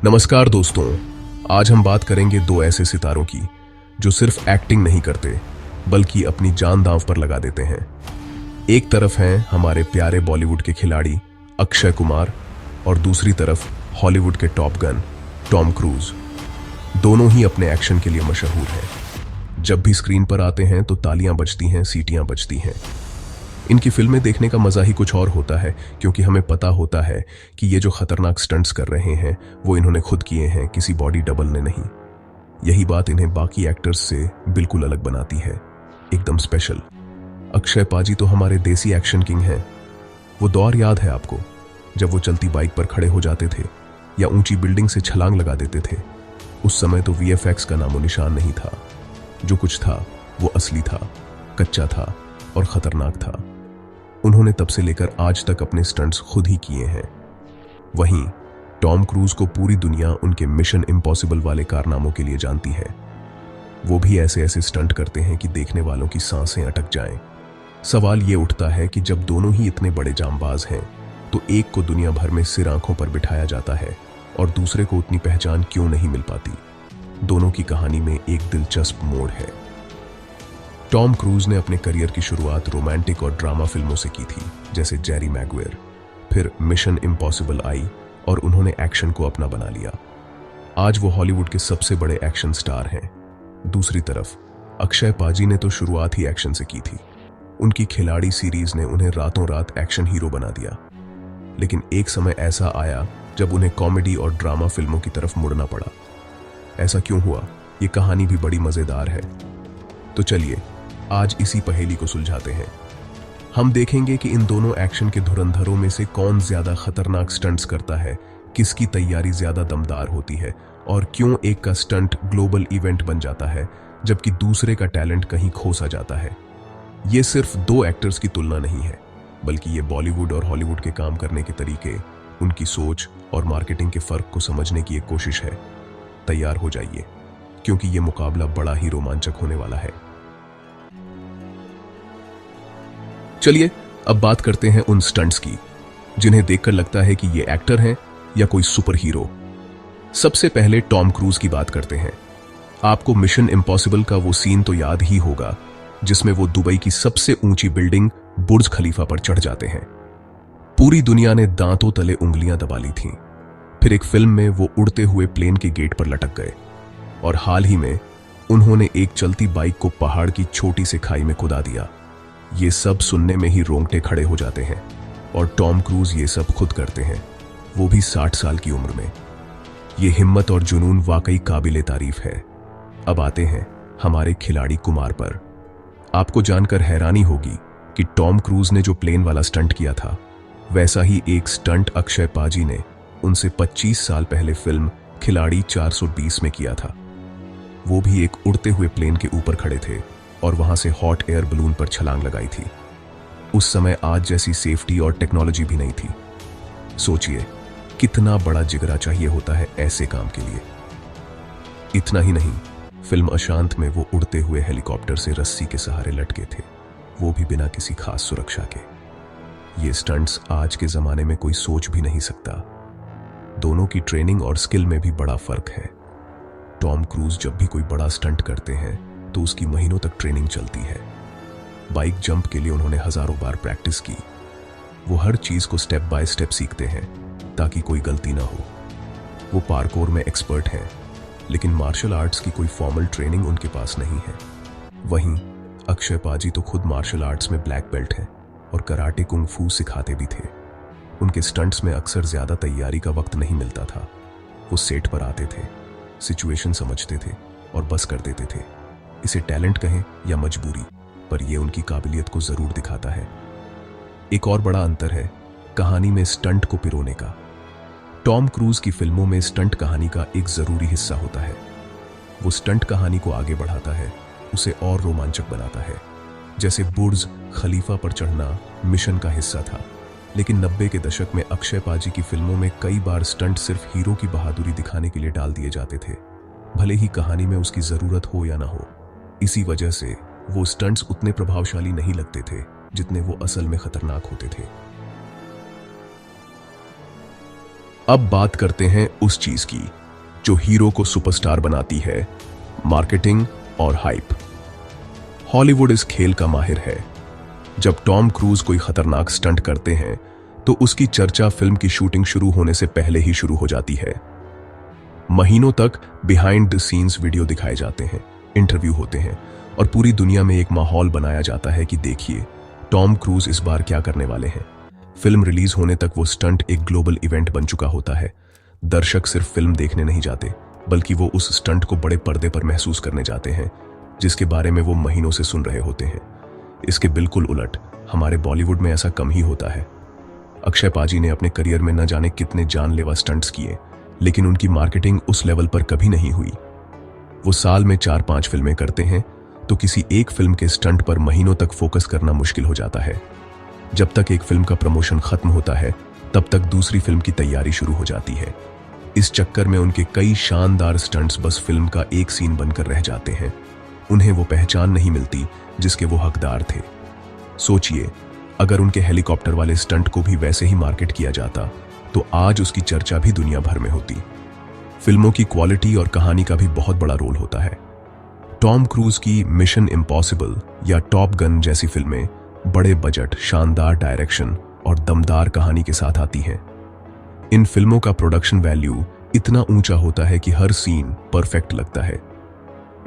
नमस्कार दोस्तों। आज हम बात करेंगे दो ऐसे सितारों की जो सिर्फ एक्टिंग नहीं करते बल्कि अपनी जान दांव पर लगा देते हैं। एक तरफ हैं हमारे प्यारे बॉलीवुड के खिलाड़ी अक्षय कुमार और दूसरी तरफ हॉलीवुड के टॉप गन टॉम क्रूज। दोनों ही अपने एक्शन के लिए मशहूर हैं। जब भी स्क्रीन पर आते हैं तो तालियां बजती हैं, सीटियां बजती हैं। इनकी फिल्में देखने का मजा ही कुछ और होता है, क्योंकि हमें पता होता है कि ये जो खतरनाक स्टंट्स कर रहे हैं वो इन्होंने खुद किए हैं, किसी बॉडी डबल ने नहीं। यही बात इन्हें बाकी एक्टर्स से बिल्कुल अलग बनाती है, एकदम स्पेशल। अक्षय पाजी तो हमारे देसी एक्शन किंग हैं। वो दौर याद है आपको, जब वो चलती बाइक पर खड़े हो जाते थे या ऊंची बिल्डिंग से छलांग लगा देते थे। उस समय तो वीएफएक्स का नामो निशान नहीं था। जो कुछ था वो असली था, कच्चा था और खतरनाक था। उन्होंने तब से लेकर आज तक अपने स्टंट्स खुद ही किए हैं। वहीं टॉम क्रूज को पूरी दुनिया उनके मिशन इम्पॉसिबल वाले कारनामों के लिए जानती है। वो भी ऐसे ऐसे स्टंट करते हैं कि देखने वालों की सांसें अटक जाएं। सवाल ये उठता है कि जब दोनों ही इतने बड़े जांबाज हैं तो एक को दुनिया भर में सिर आंखों पर बिठाया जाता है और दूसरे को उतनी पहचान क्यों नहीं मिल पाती। दोनों की कहानी में एक दिलचस्प मोड़ है। टॉम क्रूज ने अपने करियर की शुरुआत रोमांटिक और ड्रामा फिल्मों से की थी, जैसे जेरी मैगुएर। फिर मिशन इम्पॉसिबल आई और उन्होंने एक्शन को अपना बना लिया। आज वो हॉलीवुड के सबसे बड़े एक्शन स्टार हैं। दूसरी तरफ अक्षय पाजी ने तो शुरुआत ही एक्शन से की थी। उनकी खिलाड़ी सीरीज ने उन्हें रातों रात एक्शन हीरो बना दिया। लेकिन एक समय ऐसा आया जब उन्हें कॉमेडी और ड्रामा फिल्मों की तरफ मुड़ना पड़ा। ऐसा क्यों हुआ, ये कहानी भी बड़ी मजेदार है। तो चलिए आज इसी पहेली को सुलझाते हैं। हम देखेंगे कि इन दोनों एक्शन के धुरंधरों में से कौन ज्यादा खतरनाक स्टंट्स करता है, किसकी तैयारी ज्यादा दमदार होती है और क्यों एक का स्टंट ग्लोबल इवेंट बन जाता है जबकि दूसरे का टैलेंट कहीं खो सा जाता है। ये सिर्फ दो एक्टर्स की तुलना नहीं है, बल्कि ये बॉलीवुड और हॉलीवुड के काम करने के तरीके, उनकी सोच और मार्केटिंग के फर्क को समझने की एक कोशिश है। तैयार हो जाइए, क्योंकि ये मुकाबला बड़ा ही रोमांचक होने वाला है। चलिए अब बात करते हैं उन स्टंट्स की जिन्हें देखकर लगता है कि ये एक्टर हैं या कोई सुपर हीरो। सबसे पहले टॉम क्रूज की बात करते हैं। आपको मिशन इम्पॉसिबल का वो सीन तो याद ही होगा जिसमें वो दुबई की सबसे ऊंची बिल्डिंग बुर्ज खलीफा पर चढ़ जाते हैं। पूरी दुनिया ने दांतों तले उंगलियां दबा ली थीं। फिर एक फिल्म में वो उड़ते हुए प्लेन के गेट पर लटक गए और हाल ही में उन्होंने एक चलती बाइक को पहाड़ की छोटी सी खाई में कुदा दिया। ये सब सुनने में ही रोंगटे खड़े हो जाते हैं और टॉम क्रूज ये सब खुद करते हैं, वो भी 60 साल की उम्र में। ये हिम्मत और जुनून वाकई काबिले तारीफ है। अब आते हैं हमारे खिलाड़ी कुमार पर। आपको जानकर हैरानी होगी कि टॉम क्रूज ने जो प्लेन वाला स्टंट किया था, वैसा ही एक स्टंट अक्षय पाजी ने उनसे 25 साल पहले फिल्म खिलाड़ी 420 में किया था। वो भी एक उड़ते हुए प्लेन के ऊपर खड़े थे और वहां से हॉट एयर बलून पर छलांग लगाई थी। उस समय आज जैसी सेफ्टी और टेक्नोलॉजी भी नहीं थी। सोचिए कितना बड़ा जिगरा चाहिए होता है ऐसे काम के लिए। इतना ही नहीं, फिल्म अशांत में वो उड़ते हुए हेलीकॉप्टर से रस्सी के सहारे लटके थे, वो भी बिना किसी खास सुरक्षा के। ये स्टंट्स आज के जमाने में कोई सोच भी नहीं सकता। दोनों की ट्रेनिंग और स्किल में भी बड़ा फर्क है। टॉम क्रूज जब भी कोई बड़ा स्टंट करते हैं तो उसकी महीनों तक ट्रेनिंग चलती है। बाइक जंप के लिए उन्होंने हजारों बार प्रैक्टिस की। वो हर चीज को स्टेप बाय स्टेप सीखते हैं ताकि कोई गलती ना हो। वो पार्कोर में एक्सपर्ट हैं, लेकिन मार्शल आर्ट्स की कोई फॉर्मल ट्रेनिंग उनके पास नहीं है। वहीं अक्षय पाजी तो खुद मार्शल आर्ट्स में ब्लैक बेल्ट हैं और कराटे कुंग फू सिखाते भी थे। उनके स्टंट्स में अक्सर ज्यादा तैयारी का वक्त नहीं मिलता था। वो सेट पर आते थे, सिचुएशन समझते थे और बस कर देते थे। इसे टैलेंट कहें या मजबूरी, पर यह उनकी काबिलियत को जरूर दिखाता है। एक और बड़ा अंतर है कहानी में स्टंट को पिरोने का। टॉम क्रूज की फिल्मों में स्टंट कहानी का एक जरूरी हिस्सा होता है। वो स्टंट कहानी को आगे बढ़ाता है, उसे और रोमांचक बनाता है। जैसे बुर्ज खलीफा पर चढ़ना मिशन का हिस्सा था, लेकिन 90 के दशक में अक्षय पाजी की फिल्मों में कई बार स्टंट सिर्फ हीरो की बहादुरी दिखाने के लिए डाल दिए जाते थे, भले ही कहानी में उसकी जरूरत हो या ना हो। इसी वजह से वो स्टंट्स उतने प्रभावशाली नहीं लगते थे जितने वो असल में खतरनाक होते थे। अब बात करते हैं उस चीज की जो हीरो को सुपरस्टार बनाती है, मार्केटिंग और हाइप। हॉलीवुड इस खेल का माहिर है। जब टॉम क्रूज कोई खतरनाक स्टंट करते हैं तो उसकी चर्चा फिल्म की शूटिंग शुरू होने से पहले ही शुरू हो जाती है। महीनों तक बिहाइंड द सीन्स वीडियो दिखाए जाते हैं, इंटरव्यू होते हैं और पूरी दुनिया में एक माहौल बनाया जाता है कि देखिए टॉम क्रूज इस बार क्या करने वाले हैं। फिल्म रिलीज होने तक वो स्टंट एक ग्लोबल इवेंट बन चुका होता है। दर्शक सिर्फ फिल्म देखने नहीं जाते, बल्कि वो उस स्टंट को बड़े पर्दे पर महसूस करने जाते हैं जिसके बारे में वो महीनों से सुन रहे होते हैं। इसके बिल्कुल उलट हमारे बॉलीवुड में ऐसा कम ही होता है। अक्षय पाजी ने अपने करियर में न जाने कितने जानलेवा स्टंट्स किए, लेकिन उनकी मार्केटिंग उस लेवल पर कभी नहीं हुई। वो साल में 4-5 फिल्में करते हैं तो किसी एक फिल्म के स्टंट पर महीनों तक फोकस करना मुश्किल हो जाता है। जब तक एक फिल्म का प्रमोशन खत्म होता है तब तक दूसरी फिल्म की तैयारी शुरू हो जाती है। इस चक्कर में उनके कई शानदार स्टंट्स बस फिल्म का एक सीन बनकर रह जाते हैं। उन्हें वो पहचान नहीं मिलती जिसके वो हकदार थे। सोचिए, अगर उनके हेलीकॉप्टर वाले स्टंट को भी वैसे ही मार्केट किया जाता तो आज उसकी चर्चा भी दुनिया भर में होती। फिल्मों की क्वालिटी और कहानी का भी बहुत बड़ा रोल होता है। टॉम क्रूज की मिशन इम्पॉसिबल या टॉप गन जैसी फिल्में बड़े बजट, शानदार डायरेक्शन और दमदार कहानी के साथ आती हैं। इन फिल्मों का प्रोडक्शन वैल्यू इतना ऊंचा होता है कि हर सीन परफेक्ट लगता है।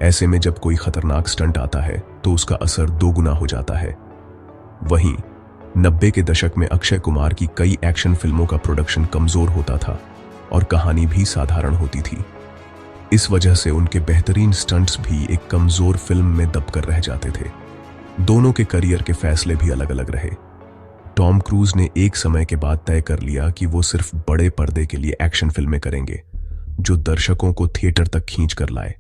ऐसे में जब कोई खतरनाक स्टंट आता है तो उसका असर दोगुना हो जाता है। वहीं 90 के दशक में अक्षय कुमार की कई एक्शन फिल्मों का प्रोडक्शन कमजोर होता था और कहानी भी साधारण होती थी। इस वजह से उनके बेहतरीन स्टंट्स भी एक कमजोर फिल्म में दबकर रह जाते थे। दोनों के करियर के फैसले भी अलग अलग रहे। टॉम क्रूज ने एक समय के बाद तय कर लिया कि वो सिर्फ बड़े पर्दे के लिए एक्शन फिल्में करेंगे जो दर्शकों को थिएटर तक खींच कर लाए।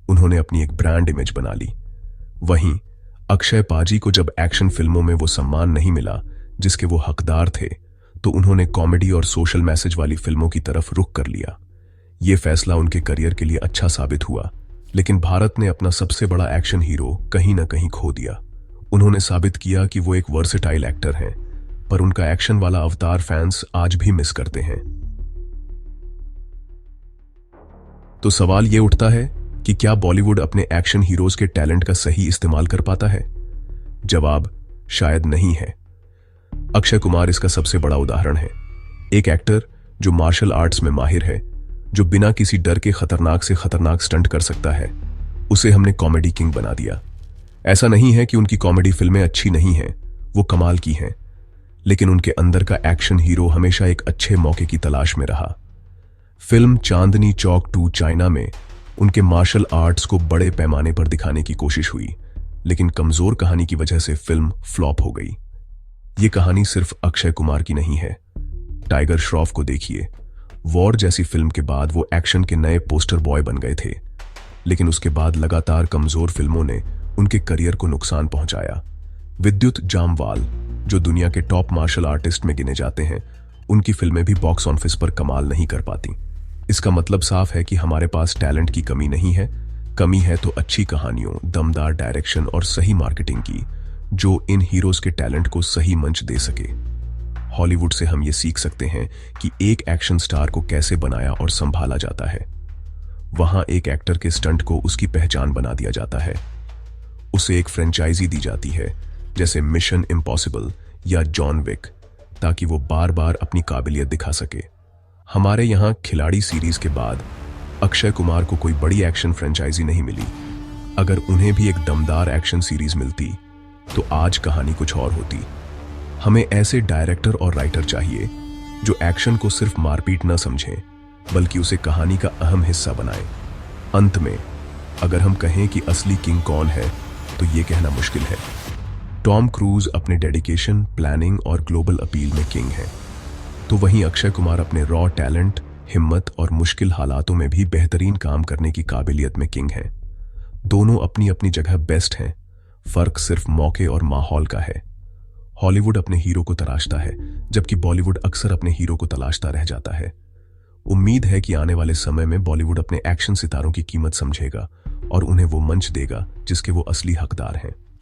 उन्होंने अपनी एक ब्रांड इमेज बना ली। वहीं अक्षय पाजी को जब एक्शन फिल्मों में वो सम्मान नहीं मिला जिसके वो हकदार थे तो उन्होंने कॉमेडी और सोशल मैसेज वाली फिल्मों की तरफ रुख कर लिया। ये फैसला उनके करियर के लिए अच्छा साबित हुआ, लेकिन भारत ने अपना सबसे बड़ा एक्शन हीरो कहीं ना कहीं खो दिया। उन्होंने साबित किया कि वो एक वर्सेटाइल एक्टर हैं, पर उनका एक्शन वाला अवतार फैंस आज भी मिस करते हैं। तो सवाल ये उठता है कि क्या बॉलीवुड अपने एक्शन हीरोज के टैलेंट का सही इस्तेमाल कर पाता है? जवाब शायद नहीं है। अक्षय कुमार इसका सबसे बड़ा उदाहरण है। एक एक्टर जो मार्शल आर्ट्स में माहिर है, जो बिना किसी डर के खतरनाक से खतरनाक स्टंट कर सकता है, उसे हमने कॉमेडी किंग बना दिया। ऐसा नहीं है कि उनकी कॉमेडी फिल्में अच्छी नहीं हैं, वो कमाल की हैं, लेकिन उनके अंदर का एक्शन हीरो हमेशा एक अच्छे मौके की तलाश में रहा। फिल्म चांदनी चौक 2 चाइना में उनके मार्शल आर्ट्स को बड़े पैमाने पर दिखाने की कोशिश हुई, लेकिन कमजोर कहानी की वजह से फिल्म फ्लॉप हो गई। ये कहानी सिर्फ अक्षय कुमार की नहीं है। टाइगर श्रॉफ को देखिए, वॉर जैसी फिल्म के बाद वो एक्शन के नए पोस्टर बॉय बन गए थे, लेकिन उसके बाद लगातार कमजोर फिल्मों ने उनके करियर को नुकसान पहुंचाया। विद्युत जामवाल, जो दुनिया के टॉप मार्शल आर्टिस्ट में गिने जाते हैं, उनकी फिल्में भी बॉक्स ऑफिस पर कमाल नहीं कर पाती। इसका मतलब साफ है कि हमारे पास टैलेंट की कमी नहीं है, कमी है तो अच्छी कहानियों, दमदार डायरेक्शन और सही मार्केटिंग की, जो इन हीरोज के टैलेंट को सही मंच दे सके। हॉलीवुड से हम ये सीख सकते हैं कि एक एक्शन स्टार को कैसे बनाया और संभाला जाता है। वहां एक एक्टर के स्टंट को उसकी पहचान बना दिया जाता है, उसे एक फ्रेंचाइजी दी जाती है जैसे मिशन इम्पॉसिबल या जॉन विक, ताकि वो बार बार अपनी काबिलियत दिखा सके। हमारे यहाँ खिलाड़ी सीरीज के बाद अक्षय कुमार को कोई बड़ी एक्शन फ्रेंचाइजी नहीं मिली। अगर उन्हें भी एक दमदार एक्शन सीरीज मिलती तो आज कहानी कुछ और होती। हमें ऐसे डायरेक्टर और राइटर चाहिए जो एक्शन को सिर्फ मारपीट न समझें, बल्कि उसे कहानी का अहम हिस्सा बनाएं। अंत में अगर हम कहें कि असली किंग कौन है तो ये कहना मुश्किल है। टॉम क्रूज अपने डेडिकेशन, प्लानिंग और ग्लोबल अपील में किंग है, तो वहीं अक्षय कुमार अपने रॉ टैलेंट, हिम्मत और मुश्किल हालातों में भी बेहतरीन काम करने की काबिलियत में किंग है। दोनों अपनी अपनी जगह बेस्ट हैं, फर्क सिर्फ मौके और माहौल का है। हॉलीवुड अपने हीरो को तलाशता है, जबकि बॉलीवुड अक्सर अपने हीरो को तलाशता रह जाता है। उम्मीद है कि आने वाले समय में बॉलीवुड अपने एक्शन सितारों की कीमत समझेगा और उन्हें वो मंच देगा जिसके वो असली हकदार हैं।